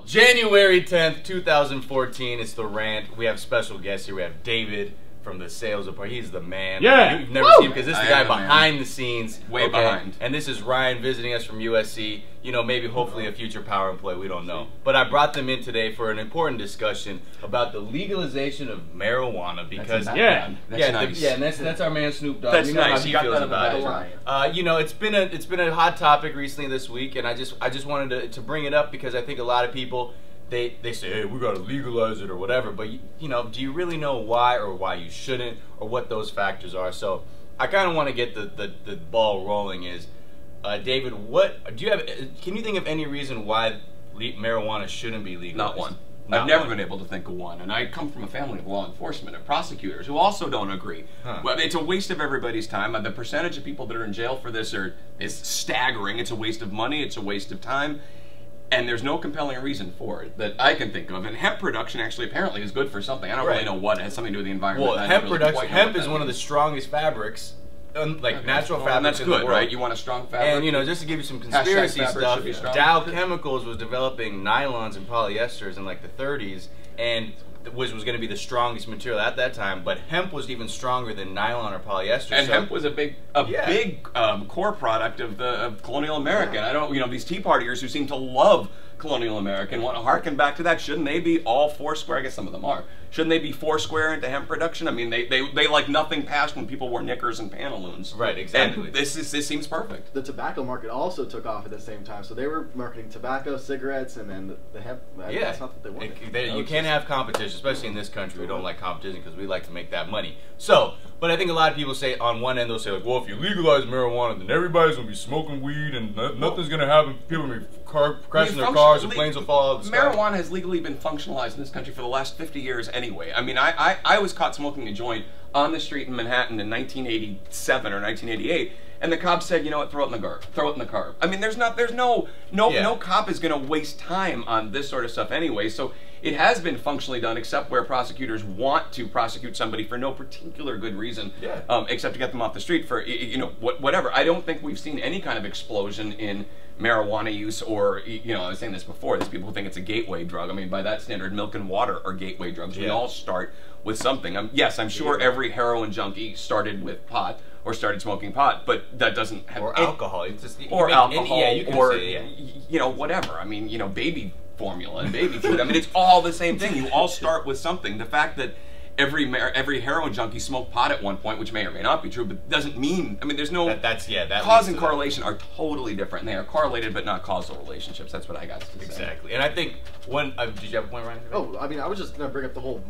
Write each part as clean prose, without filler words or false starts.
January 10th, 2014. It's the Rant. We have special guests here. We have David from the sales department. He's the man. Yeah. You've never seen him because this is the guy behind the scenes. Way behind. And this is Ryan visiting us from USC. You know, maybe hopefully a future power employee. We don't know. But I brought them in today for an important discussion about the legalization of marijuana because nice. And that's our man Snoop Dogg. That's we know nice. how he You got feels that about about it. You know, it's been a hot topic recently this week, and I just wanted to bring it up because I think a lot of people they say, hey, we gotta legalize it or whatever, but you know, do you really know why or why you shouldn't or what those factors are? So I kind of want to get the ball rolling. Is David, what do you have? Can you think of any reason why marijuana shouldn't be legalized? Not one. I've never been able to think of one, and I come from a family of law enforcement and prosecutors who also don't agree. Well, it's a waste of everybody's time. The percentage of people that are in jail for this is staggering. It's a waste of money. It's a waste of time. And there's no compelling reason for it that I can think of. And hemp production actually apparently is good for something. I don't really know what. It has something to do with the environment. Well, hemp is one of the strongest fabrics, like natural fabrics. And that's good, right? You want a strong fabric. And you know, just to give you some conspiracy stuff, Dow Chemicals was developing nylons and polyesters in like the 30s, and was going to be the strongest material at that time. But hemp was even stronger than nylon or polyester. And hemp was a big core product of colonial America. And I don't, you know, these Tea Partiers who seem to love colonial America and want to harken back to that, shouldn't they be all foursquare? I guess some of them are. Shouldn't they be foursquare into hemp production? I mean, they like nothing past when people wore knickers and pantaloons. Right, exactly. And this seems perfect. The tobacco market also took off at the same time, so they were marketing tobacco, cigarettes, and then the hemp. That's not what they wanted. You can't have competition, especially in this country. We don't like competition because we like to make that money. So, but I think a lot of people say on one end they'll say like, well, if you legalize marijuana, then everybody's gonna be smoking weed and nothing's gonna happen. People are gonna be crashing their cars and planes will fall out of the sky. Marijuana has legally been functionalized in this country for the last 50 years anyway. I mean, I was caught smoking a joint on the street in Manhattan in 1987 or 1988, and the cop said, you know what, throw it in the car. Throw it in the car. I mean, no cop is going to waste time on this sort of stuff anyway. So it has been functionally done, except where prosecutors want to prosecute somebody for no particular good reason, except to get them off the street for whatever. I don't think we've seen any kind of explosion in marijuana use, or I was saying this before. There's people who think it's a gateway drug. I mean, by that standard, milk and water are gateway drugs. We all start with something. Yes, I'm sure every heroin junkie started with pot or started smoking pot, but that doesn't have alcohol. It's just, or alcohol, or whatever. I mean, baby formula and baby food. I mean, it's all the same thing. You all start with something. The fact that every heroin junkie smoked pot at one point, which may or may not be true, but doesn't mean, I mean, there's no cause and correlation are totally different. And they are correlated but not causal relationships. That's what I got to say. Exactly. And I think did you have a point, Ryan? Oh, I mean, I was just going to bring up the whole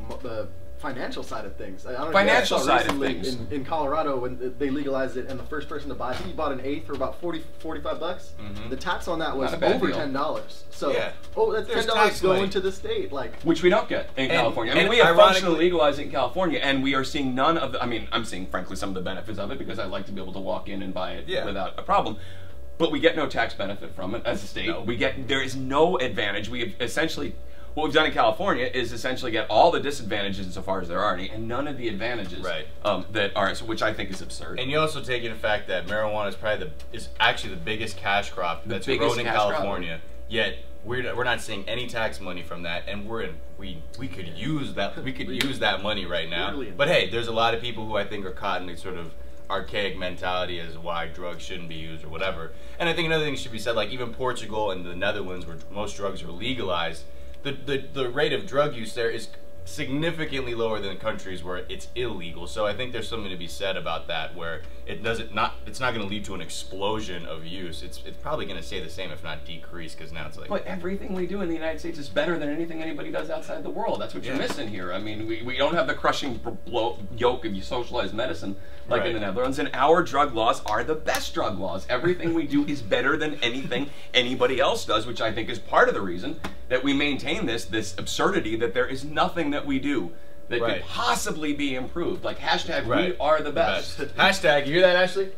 financial side of things. I don't know financial if you guys side saw of things. in Colorado when they legalized it, and the first person to buy, I think he bought an eighth for about $45. The tax on that was over $10. So that's $10 going to the state, which we don't get in California. I mean, we have functionally legalized it in California, and we are seeing none of the. I mean, I'm seeing frankly some of the benefits of it because I like to be able to walk in and buy it without a problem. But we get no tax benefit from it as a state. No. There is no advantage. We have essentially. What we've done in California is essentially get all the disadvantages insofar as there are any, and none of the advantages that are, which I think is absurd. And you also take into fact that marijuana is probably is actually the biggest cash crop that's grown in California. Yet we're not seeing any tax money from that, and we could use that use that money right now. But hey, there's a lot of people who I think are caught in a sort of archaic mentality as why drugs shouldn't be used or whatever. And I think another thing should be said, like even Portugal and the Netherlands, where most drugs are legalized. The rate of drug use there is significantly lower than countries where it's illegal. So I think there's something to be said about that, where it's not going to lead to an explosion of use. It's probably going to stay the same, if not decrease, because now it's like. But everything we do in the United States is better than anything anybody does outside the world. That's what you're missing here. I mean, we don't have the crushing yoke of socialized medicine like in the Netherlands, and our drug laws are the best drug laws. Everything we do is better than anything anybody else does, which I think is part of the reason that we maintain this absurdity that there is nothing that we do that could possibly be improved. Like hashtag we are the best. Hashtag, you hear that, Ashley?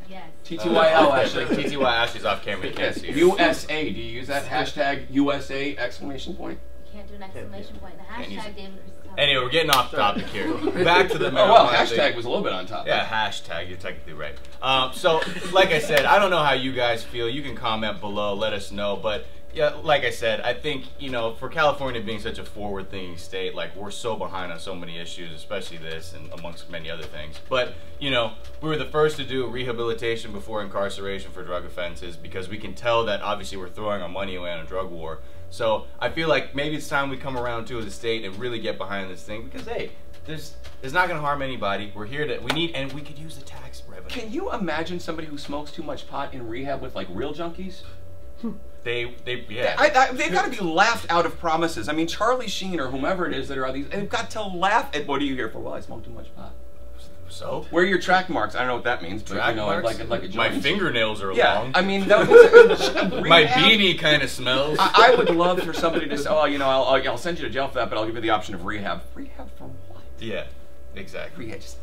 Yes. TTYL, Ashley. TTY, Ashley's off camera, you can't see her. USA, do you use that? Hashtag USA exclamation point? You can't do an exclamation point. The hashtag David. Anyway, we're getting off topic here. Back to the marijuana. Oh, well, hashtag was a little bit on top. Yeah, hashtag, you're technically right. So, like I said, I don't know how you guys feel. You can comment below, let us know. But Yeah, like I said, I think, you know, for California being such a forward-thinking state, like, we're so behind on so many issues, especially this and amongst many other things. But, you know, we were the first to do rehabilitation before incarceration for drug offenses because we can tell that obviously we're throwing our money away on a drug war. So I feel like maybe it's time we come around to as a state and really get behind this thing because, hey, it's not going to harm anybody. We're here to, and we could use the tax revenue. Can you imagine somebody who smokes too much pot in rehab with, like, real junkies? Yeah. They've got to be laughed out of promises. I mean, Charlie Sheen or whomever it is that are on these, they've got to laugh at, what are you here for? Well, I smoke too much pot. So? Where are your track marks? I don't know what that means, but track you know, marks? like a joint. My fingernails are yeah, long. I mean, that was, my beanie kind of smells. I would love for somebody to say, oh, you know, I'll send you to jail for that, but I'll give you the option of rehab. Rehab for what? Yeah, exactly. Rehab, just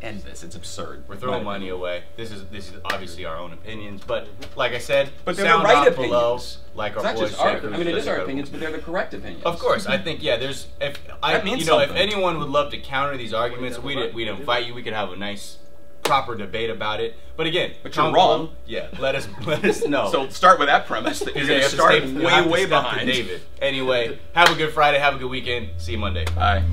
end this. It's absurd. We're throwing money away. This is obviously our own opinions, but like I said, but they're the right opinions. Below, like our boys I mean, it is our opinions, but they're the correct opinions. Of course, I think if anyone would love to counter these arguments, we'd invite you. We could have a nice, proper debate about it. But again, you're wrong. Yeah, let us know. So start with that premise. That you're going to start way behind. David. Anyway, have a good Friday. Have a good weekend. See you Monday. Bye.